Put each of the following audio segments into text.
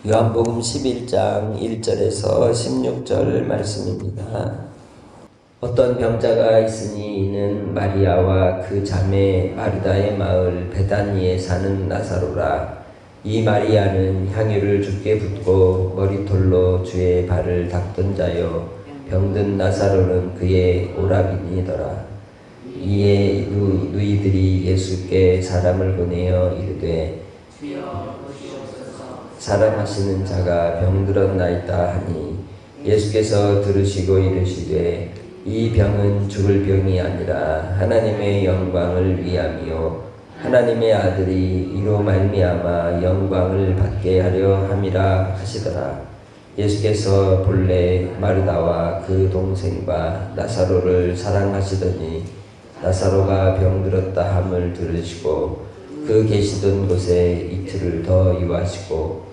요한복음 11장 1절에서 16절 말씀입니다. 어떤 병자가 있으니 이는 마리아와 그 자매 마르다의 마을 베다니에 사는 나사로라. 이 마리아는 향유를 주께 붓고 머리털로 주의 발을 닦던 자요 병든 나사로는 그의 오라비니더라. 이에 누이들이 예수께 사람을 보내어 이르되 사랑하시는 자가 병들었나이다 하니 예수께서 들으시고 이르시되 이 병은 죽을 병이 아니라 하나님의 영광을 위함이요 하나님의 아들이 이로 말미암아 영광을 받게 하려 함이라 하시더라. 예수께서 본래 마르다와 그 동생과 나사로를 사랑하시더니 나사로가 병들었다 함을 들으시고 그 계시던 곳에 이틀을 더 유하시고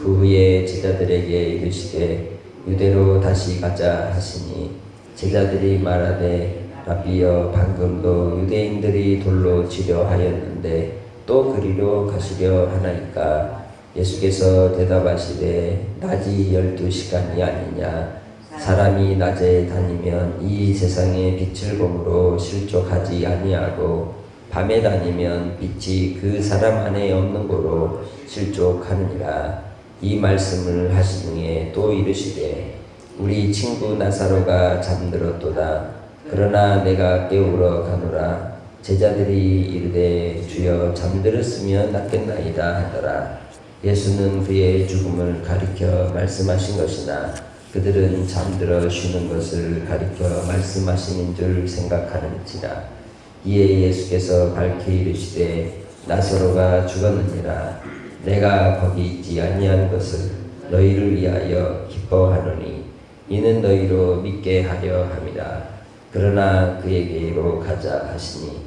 그 후에 제자들에게 이르시되 유대로 다시 가자 하시니 제자들이 말하되 라비여 방금도 유대인들이 돌로 치려 하였는데 또 그리로 가시려 하나이까. 예수께서 대답하시되 낮이 12시간이 아니냐. 사람이 낮에 다니면 이 세상의 빛을 범으로 실족하지 아니하고 밤에 다니면 빛이 그 사람 안에 없는 고로 실족하느니라. 이 말씀을 하신 후에 또 이르시되 우리 친구 나사로가 잠들었도다. 그러나 내가 깨우러 가노라. 제자들이 이르되 주여 잠들었으면 낫겠나이다 하더라. 예수는 그의 죽음을 가리켜 말씀하신 것이나 그들은 잠들어 쉬는 것을 가리켜 말씀하시는 줄 생각하는지라. 이에 예수께서 밝히 이르시되 나사로가 죽었느니라. 내가 거기 있지 아니한 것을 너희를 위하여 기뻐하노니 이는 너희로 믿게 하려 함이라. 그러나 그에게로 가자 하시니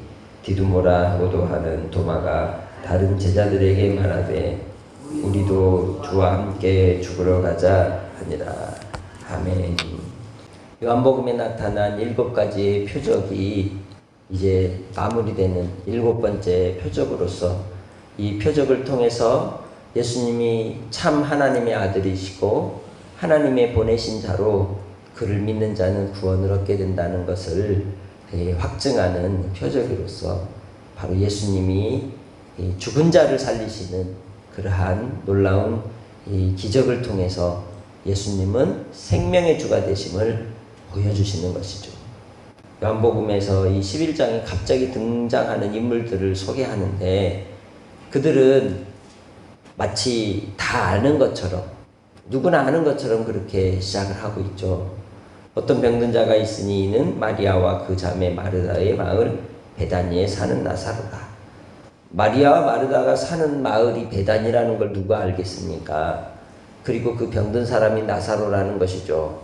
디두모라 하고도 하는 도마가 다른 제자들에게 말하되 우리도 주와 함께 죽으러 가자 하니라. 아멘. 요한복음에 나타난 7가지의 표적이 이제 마무리되는 7번째 표적으로서 이 표적을 통해서 예수님이 참 하나님의 아들이시고 하나님의 보내신 자로 그를 믿는 자는 구원을 얻게 된다는 것을 확증하는 표적으로서 바로 예수님이 죽은 자를 살리시는 그러한 놀라운 기적을 통해서 예수님은 생명의 주가 되심을 보여주시는 것이죠. 요한복음에서 이 11장에 갑자기 등장하는 인물들을 소개하는데 그들은 마치 다 아는 것처럼 누구나 아는 것처럼 그렇게 시작을 하고 있죠. 어떤 병든 자가 있으니 이는 마리아와 그 자매 마르다의 마을 베다니에 사는 나사로라. 마리아와 마르다가 사는 마을이 베다니라는 걸 누가 알겠습니까? 그리고 그 병든 사람이 나사로라는 것이죠.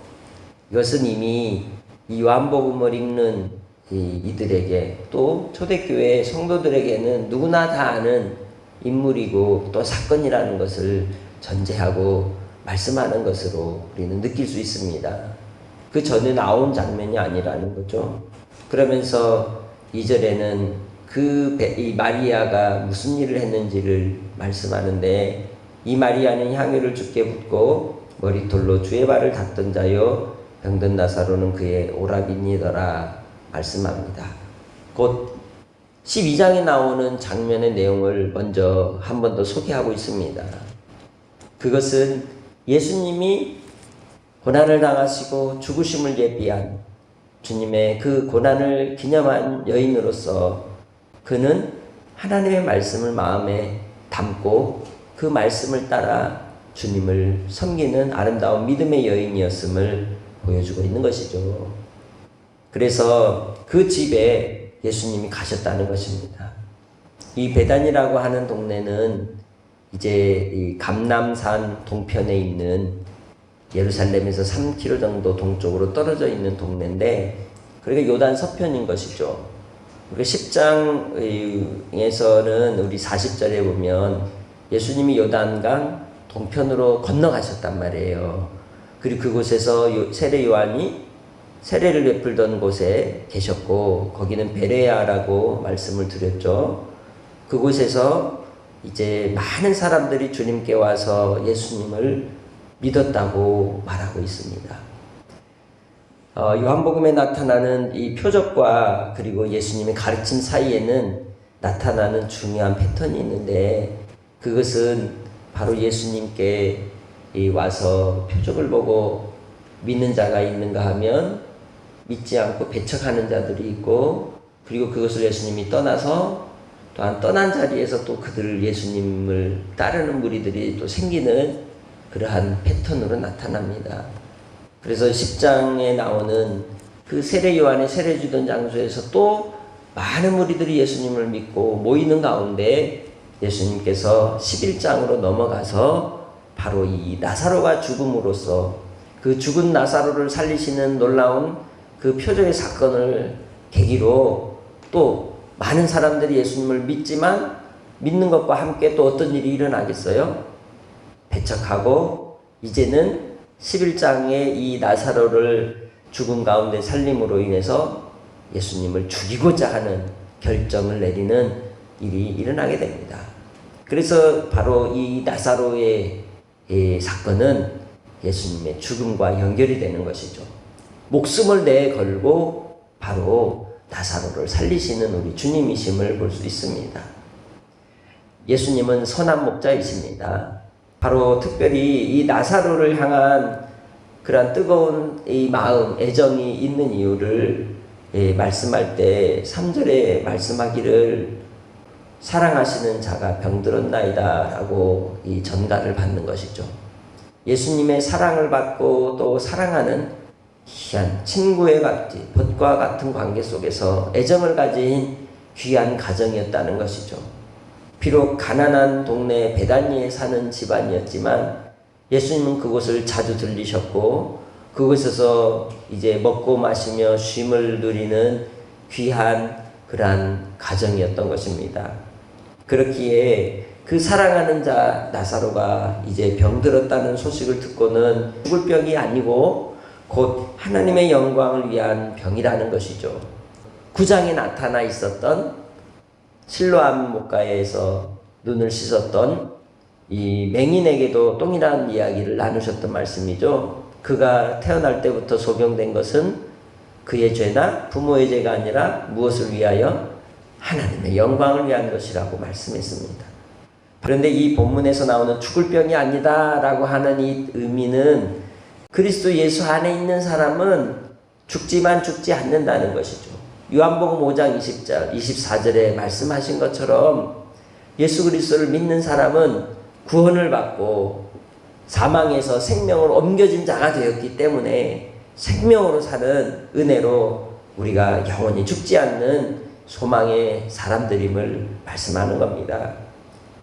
이것은 이미 이 요한복음을 읽는 이들에게 또 초대교회 성도들에게는 누구나 다 아는 인물이고 또 사건이라는 것을 전제하고 말씀하는 것으로 우리는 느낄 수 있습니다. 그 전에 나온 장면이 아니라는 거죠. 그러면서 2절에는 이 마리아가 무슨 일을 했는지를 말씀하는데 이 마리아는 향유를 주께 붓고 머리털로 주의 발을 닦던 자요 병든 나사로는 그의 오라비니더라 말씀합니다. 곧 12장에 나오는 장면의 내용을 먼저 한 번 더 소개하고 있습니다. 그것은 예수님이 고난을 당하시고 죽으심을 예비한 주님의 그 고난을 기념한 여인으로서 그는 하나님의 말씀을 마음에 담고 그 말씀을 따라 주님을 섬기는 아름다운 믿음의 여인이었음을 보여주고 있는 것이죠. 그래서 그 집에 예수님이 가셨다는 것입니다. 이 베단이라고 하는 동네는 이제 이 감람산 동편에 있는 예루살렘에서 3km 정도 동쪽으로 떨어져 있는 동네인데 그러니까 요단 서편인 것이죠. 우리 10장에서는 우리 40절에 보면 예수님이 요단강 동편으로 건너가셨단 말이에요. 그리고 그곳에서 세례 요한이 세례를 베풀던 곳에 계셨고 거기는 베레아라고 말씀을 드렸죠. 그곳에서 이제 많은 사람들이 주님께 와서 예수님을 믿었다고 말하고 있습니다. 요한복음에 나타나는 이 표적과 그리고 예수님의 가르침 사이에는 나타나는 중요한 패턴이 있는데, 그것은 바로 예수님께 와서 표적을 보고 믿는 자가 있는가 하면 믿지 않고 배척하는 자들이 있고, 그리고 그것을 예수님이 떠나서 또한 떠난 자리에서 또 그들을 예수님을 따르는 무리들이 또 생기는 그러한 패턴으로 나타납니다. 그래서 10장에 나오는 그 세례 요한의 세례 주던 장소에서 또 많은 무리들이 예수님을 믿고 모이는 가운데 예수님께서 11장으로 넘어가서 바로 이 나사로가 죽음으로써 그 죽은 나사로를 살리시는 놀라운 그 표적의 사건을 계기로 또 많은 사람들이 예수님을 믿지만 믿는 것과 함께 또 어떤 일이 일어나겠어요? 배척하고 이제는 11장의 이 나사로를 죽음 가운데 살림으로 인해서 예수님을 죽이고자 하는 결정을 내리는 일이 일어나게 됩니다. 그래서 바로 이 나사로의 사건은 예수님의 죽음과 연결이 되는 것이죠. 목숨을 내걸고 바로 나사로를 살리시는 우리 주님이심을 볼 수 있습니다. 예수님은 선한 목자이십니다. 바로 특별히 이 나사로를 향한 그러한 뜨거운 이 마음, 애정이 있는 이유를 말씀할 때 3절에 말씀하기를 사랑하시는 자가 병들었나이다 라고 이 전가를 받는 것이죠. 예수님의 사랑을 받고 또 사랑하는 귀한 친구의 것과 같은 관계 속에서 애정을 가진 귀한 가정이었다는 것이죠. 비록 가난한 동네 베다니에 사는 집안이었지만 예수님은 그곳을 자주 들리셨고 그곳에서 이제 먹고 마시며 쉼을 누리는 귀한 그러한 가정이었던 것입니다. 그렇기에 그 사랑하는 자 나사로가 이제 병들었다는 소식을 듣고는 죽을 병이 아니고 곧 하나님의 영광을 위한 병이라는 것이죠. 9장에 나타나 있었던 실로암 목가에서 눈을 씻었던 이 맹인에게도 동일한 이야기를 나누셨던 말씀이죠. 그가 태어날 때부터 소경된 것은 그의 죄나 부모의 죄가 아니라 무엇을 위하여? 하나님의 영광을 위한 것이라고 말씀했습니다. 그런데 이 본문에서 나오는 죽을 병이 아니다 라고 하는 이 의미는 그리스도 예수 안에 있는 사람은 죽지만 죽지 않는다는 것이죠. 요한복음 5장 20절, 24절에 말씀하신 것처럼 예수 그리스도를 믿는 사람은 구원을 받고 사망에서 생명으로 옮겨진 자가 되었기 때문에 생명으로 사는 은혜로 우리가 영원히 죽지 않는 소망의 사람들임을 말씀하는 겁니다.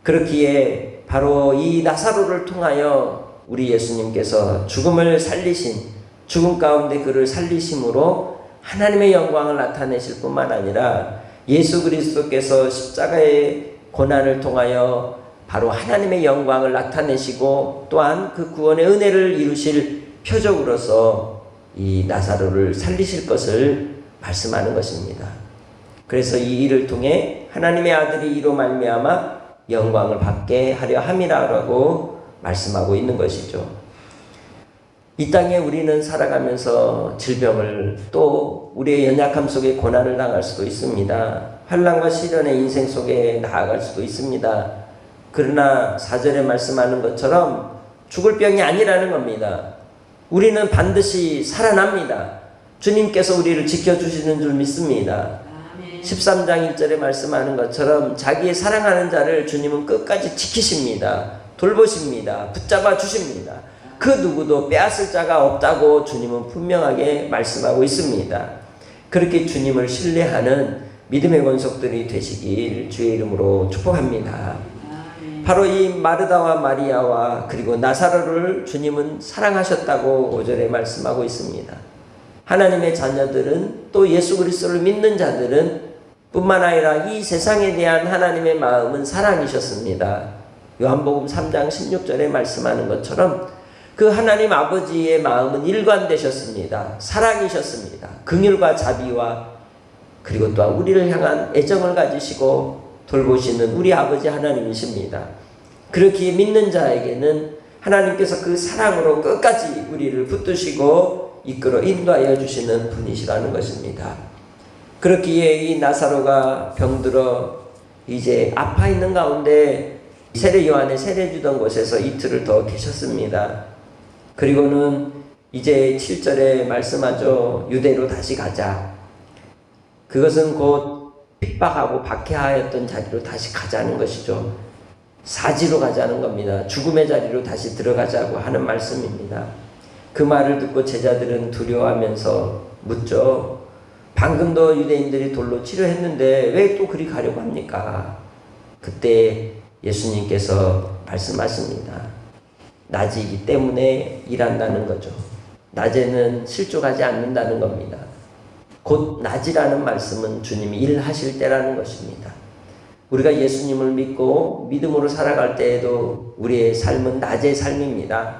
그렇기에 바로 이 나사로를 통하여 우리 예수님께서 죽음을 살리신, 죽음 가운데 그를 살리심으로 하나님의 영광을 나타내실 뿐만 아니라 예수 그리스도께서 십자가의 고난을 통하여 바로 하나님의 영광을 나타내시고 또한 그 구원의 은혜를 이루실 표적으로서 이 나사로를 살리실 것을 말씀하는 것입니다. 그래서 이 일을 통해 하나님의 아들이 이로 말미암아 영광을 받게 하려 함이라고 말씀하고 있는 것이죠. 이 땅에 우리는 살아가면서 질병을 또 우리의 연약함 속에 고난을 당할 수도 있습니다. 환난과 시련의 인생 속에 나아갈 수도 있습니다. 그러나 4절에 말씀하는 것처럼 죽을 병이 아니라는 겁니다. 우리는 반드시 살아납니다. 주님께서 우리를 지켜주시는 줄 믿습니다. 13장 1절에 말씀하는 것처럼 자기의 사랑하는 자를 주님은 끝까지 지키십니다. 돌보십니다. 붙잡아 주십니다. 그 누구도 빼앗을 자가 없다고 주님은 분명하게 말씀하고 있습니다. 그렇게 주님을 신뢰하는 믿음의 권속들이 되시길 주의 이름으로 축복합니다. 바로 이 마르다와 마리아와 그리고 나사로를 주님은 사랑하셨다고 5절에 말씀하고 있습니다. 하나님의 자녀들은 또 예수 그리스도를 믿는 자들은 뿐만 아니라 이 세상에 대한 하나님의 마음은 사랑이셨습니다. 요한복음 3장 16절에 말씀하는 것처럼 그 하나님 아버지의 마음은 일관되셨습니다. 사랑이셨습니다. 긍휼과 자비와 그리고 또한 우리를 향한 애정을 가지시고 돌보시는 우리 아버지 하나님이십니다. 그렇게 믿는 자에게는 하나님께서 그 사랑으로 끝까지 우리를 붙드시고 이끌어 인도하여 주시는 분이시라는 것입니다. 그렇기에 이 나사로가 병들어 이제 아파 있는 가운데 세례 요한의 세례 주던 곳에서 이틀을 더 계셨습니다. 그리고는 이제 7절에 말씀하죠. 유대로 다시 가자. 그것은 곧 핍박하고 박해하였던 자리로 다시 가자는 것이죠. 사지로 가자는 겁니다. 죽음의 자리로 다시 들어가자고 하는 말씀입니다. 그 말을 듣고 제자들은 두려워하면서 묻죠. 방금도 유대인들이 돌로 치료했는데 왜 또 그리 가려고 합니까? 그때 예수님께서 말씀하십니다. 낮이기 때문에 일한다는 거죠. 낮에는 실족하지 않는다는 겁니다. 곧 낮이라는 말씀은 주님이 일하실 때라는 것입니다. 우리가 예수님을 믿고 믿음으로 살아갈 때에도 우리의 삶은 낮의 삶입니다.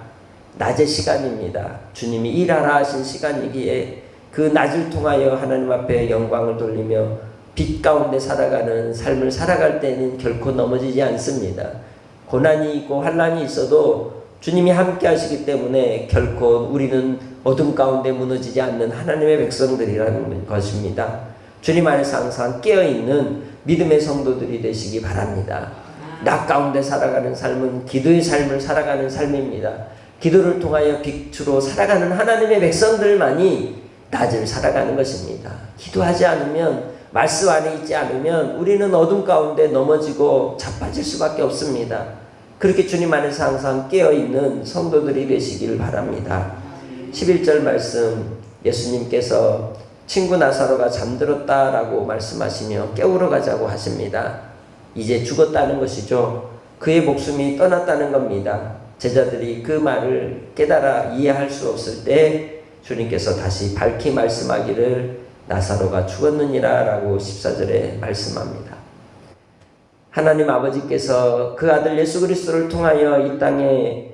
낮의 시간입니다. 주님이 일하라 하신 시간이기에 그 낮을 통하여 하나님 앞에 영광을 돌리며 빛 가운데 살아가는 삶을 살아갈 때는 결코 넘어지지 않습니다. 고난이 있고 환난이 있어도 주님이 함께 하시기 때문에 결코 우리는 어둠 가운데 무너지지 않는 하나님의 백성들이라는 것입니다. 주님 안에서 항상 깨어있는 믿음의 성도들이 되시기 바랍니다. 낮 가운데 살아가는 삶은 기도의 삶을 살아가는 삶입니다. 기도를 통하여 빛으로 살아가는 하나님의 백성들만이 낮을 살아가는 것입니다. 기도하지 않으면, 말씀 안에 있지 않으면 우리는 어둠 가운데 넘어지고 자빠질 수밖에 없습니다. 그렇게 주님 안에서 항상 깨어있는 성도들이 되시길 바랍니다. 11절 말씀, 예수님께서 친구 나사로가 잠들었다라고 말씀하시며 깨우러 가자고 하십니다. 이제 죽었다는 것이죠. 그의 목숨이 떠났다는 겁니다. 제자들이 그 말을 깨달아 이해할 수 없을 때 주님께서 다시 밝히 말씀하기를 나사로가 죽었느니라 라고 14절에 말씀합니다. 하나님 아버지께서 그 아들 예수 그리스도를 통하여 이 땅에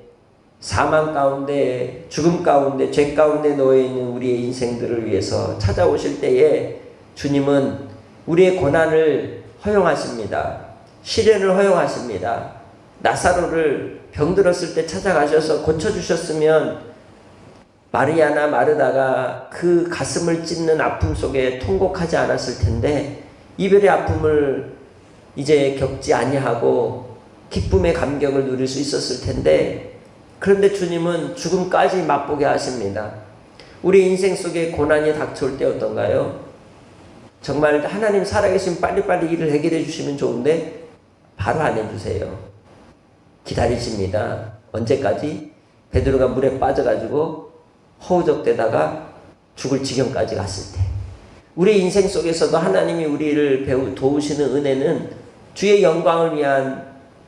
사망 가운데, 죽음 가운데, 죄 가운데 놓여있는 우리의 인생들을 위해서 찾아오실 때에 주님은 우리의 고난을 허용하십니다. 시련을 허용하십니다. 나사로를 병들었을 때 찾아가셔서 고쳐주셨으면 마리아나 마르다가 그 가슴을 찢는 아픔 속에 통곡하지 않았을 텐데 이별의 아픔을 이제 겪지 아니하고 기쁨의 감격을 누릴 수 있었을 텐데, 그런데 주님은 죽음까지 맛보게 하십니다. 우리 인생 속에 고난이 닥쳐올 때 어떤가요? 정말 하나님 살아계신 빨리빨리 일을 해결해 주시면 좋은데 바로 안 해주세요. 기다리십니다. 언제까지? 베드로가 물에 빠져가지고 허우적대다가 죽을 지경까지 갔을 때. 우리 인생 속에서도 하나님이 우리를 도우시는 은혜는 주의 영광을 위한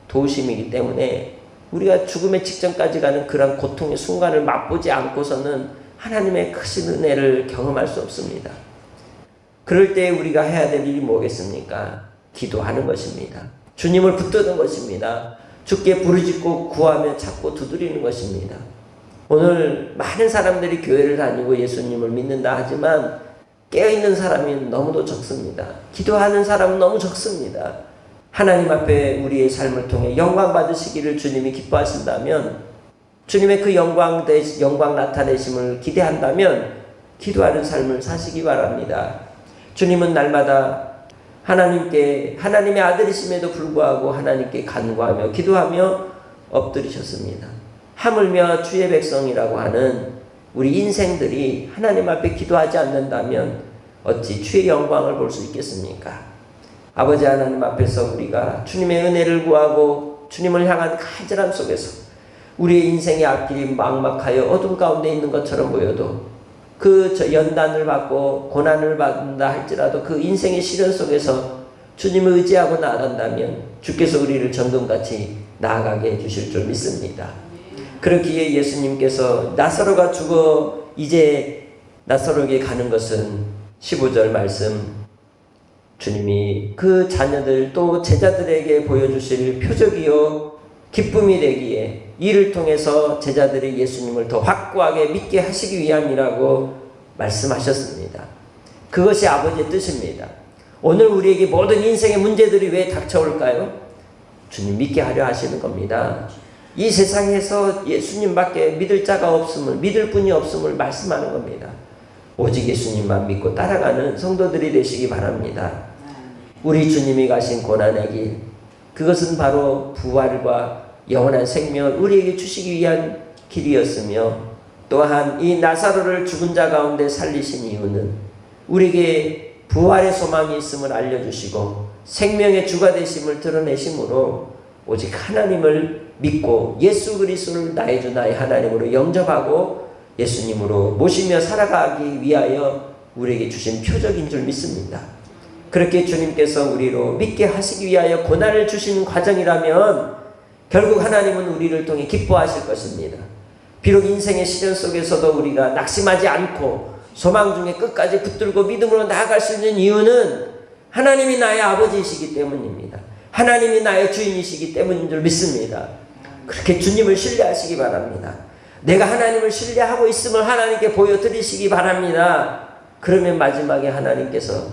도우심이기 때문에 우리가 죽음의 직전까지 가는 그런 고통의 순간을 맛보지 않고서는 하나님의 크신 은혜를 경험할 수 없습니다. 그럴 때 우리가 해야 될 일이 뭐겠습니까? 기도하는 것입니다. 주님을 붙드는 것입니다. 주께 부르짖고 구하며 찾고 두드리는 것입니다. 오늘 많은 사람들이 교회를 다니고 예수님을 믿는다 하지만 깨어있는 사람이 너무도 적습니다. 기도하는 사람은 너무 적습니다. 하나님 앞에 우리의 삶을 통해 영광 받으시기를 주님이 기뻐하신다면, 주님의 그 영광 나타내심을 기대한다면 기도하는 삶을 사시기 바랍니다. 주님은 날마다 하나님의 아들이심에도 불구하고 하나님께 간구하며 기도하며 엎드리셨습니다. 하물며 주의 백성이라고 하는 우리 인생들이 하나님 앞에 기도하지 않는다면 어찌 주의 영광을 볼 수 있겠습니까? 아버지 하나님 앞에서 우리가 주님의 은혜를 구하고 주님을 향한 간절함 속에서 우리의 인생의 앞길이 막막하여 어둠 가운데 있는 것처럼 보여도 그 연단을 받고 고난을 받는다 할지라도 그 인생의 시련 속에서 주님을 의지하고 나아간다면 주께서 우리를 정금같이 나아가게 해주실 줄 믿습니다. 그렇기에 예수님께서 나사로가 죽어 이제 나사로에게 가는 것은 15절 말씀, 주님이 그 자녀들 또 제자들에게 보여주실 표적이요 기쁨이 되기에 이를 통해서 제자들이 예수님을 더 확고하게 믿게 하시기 위함이라고 말씀하셨습니다. 그것이 아버지의 뜻입니다. 오늘 우리에게 모든 인생의 문제들이 왜 닥쳐올까요? 주님 믿게 하려 하시는 겁니다. 이 세상에서 예수님밖에 믿을 자가 없음을, 믿을 분이 없음을 말씀하는 겁니다. 오직 예수님만 믿고 따라가는 성도들이 되시기 바랍니다. 우리 주님이 가신 고난의 길, 그것은 바로 부활과 영원한 생명을 우리에게 주시기 위한 길이었으며, 또한 이 나사로를 죽은 자 가운데 살리신 이유는 우리에게 부활의 소망이 있음을 알려주시고 생명의 주가 되심을 드러내심으로 오직 하나님을 믿고 예수 그리스도를 나의 주 나의 하나님으로 영접하고 예수님으로 모시며 살아가기 위하여 우리에게 주신 표적인 줄 믿습니다. 그렇게 주님께서 우리로 믿게 하시기 위하여 고난을 주시는 과정이라면 결국 하나님은 우리를 통해 기뻐하실 것입니다. 비록 인생의 시련 속에서도 우리가 낙심하지 않고 소망 중에 끝까지 붙들고 믿음으로 나아갈 수 있는 이유는 하나님이 나의 아버지이시기 때문입니다. 하나님이 나의 주인이시기 때문인 줄 믿습니다. 그렇게 주님을 신뢰하시기 바랍니다. 내가 하나님을 신뢰하고 있음을 하나님께 보여드리시기 바랍니다. 그러면 마지막에 하나님께서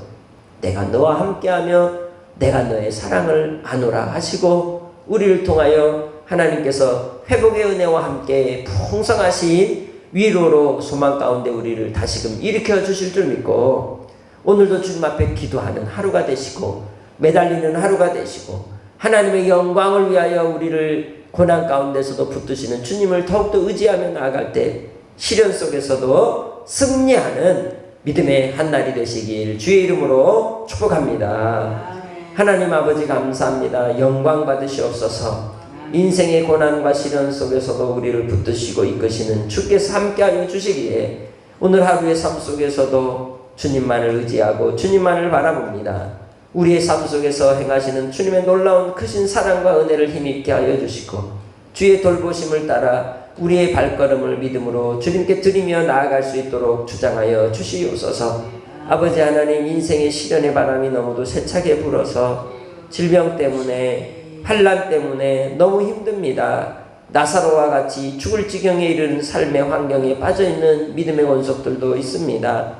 내가 너와 함께하며 내가 너의 사랑을 아노라 하시고 우리를 통하여 하나님께서 회복의 은혜와 함께 풍성하신 위로로 소망 가운데 우리를 다시금 일으켜 주실 줄 믿고 오늘도 주님 앞에 기도하는 하루가 되시고 매달리는 하루가 되시고 하나님의 영광을 위하여 우리를 고난 가운데서도 붙드시는 주님을 더욱더 의지하며 나아갈 때 시련 속에서도 승리하는 믿음의 한날이 되시길 주의 이름으로 축복합니다. 하나님 아버지 감사합니다. 영광 받으시옵소서. 인생의 고난과 시련 속에서도 우리를 붙드시고 이끄시는 주께서 함께하여 주시기에 오늘 하루의 삶 속에서도 주님만을 의지하고 주님만을 바라봅니다. 우리의 삶 속에서 행하시는 주님의 놀라운 크신 사랑과 은혜를 힘있게 하여 주시고 주의 돌보심을 따라 우리의 발걸음을 믿음으로 주님께 드리며 나아갈 수 있도록 주장하여 주시옵소서. 아버지 하나님, 인생의 시련의 바람이 너무도 세차게 불어서 질병 때문에 환난 때문에 너무 힘듭니다. 나사로와 같이 죽을 지경에 이르는 삶의 환경에 빠져있는 믿음의 원석들도 있습니다.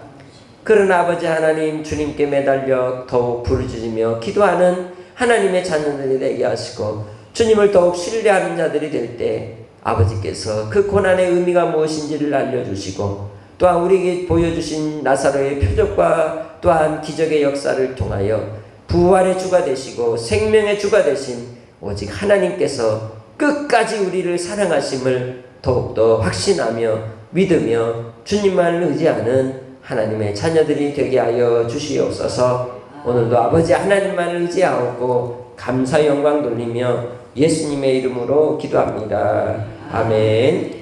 그러나 아버지 하나님, 주님께 매달려 더욱 부르짖으며 기도하는 하나님의 자녀들이 되게 하시고 주님을 더욱 신뢰하는 자들이 될 때 아버지께서 그 고난의 의미가 무엇인지를 알려주시고 또한 우리에게 보여주신 나사로의 표적과 또한 기적의 역사를 통하여 부활의 주가 되시고 생명의 주가 되신 오직 하나님께서 끝까지 우리를 사랑하심을 더욱더 확신하며 믿으며 주님만을 의지하는 하나님의 자녀들이 되게 하여 주시옵소서. 오늘도 아버지 하나님만을 의지하고 감사 영광 돌리며 예수님의 이름으로 기도합니다. 아멘.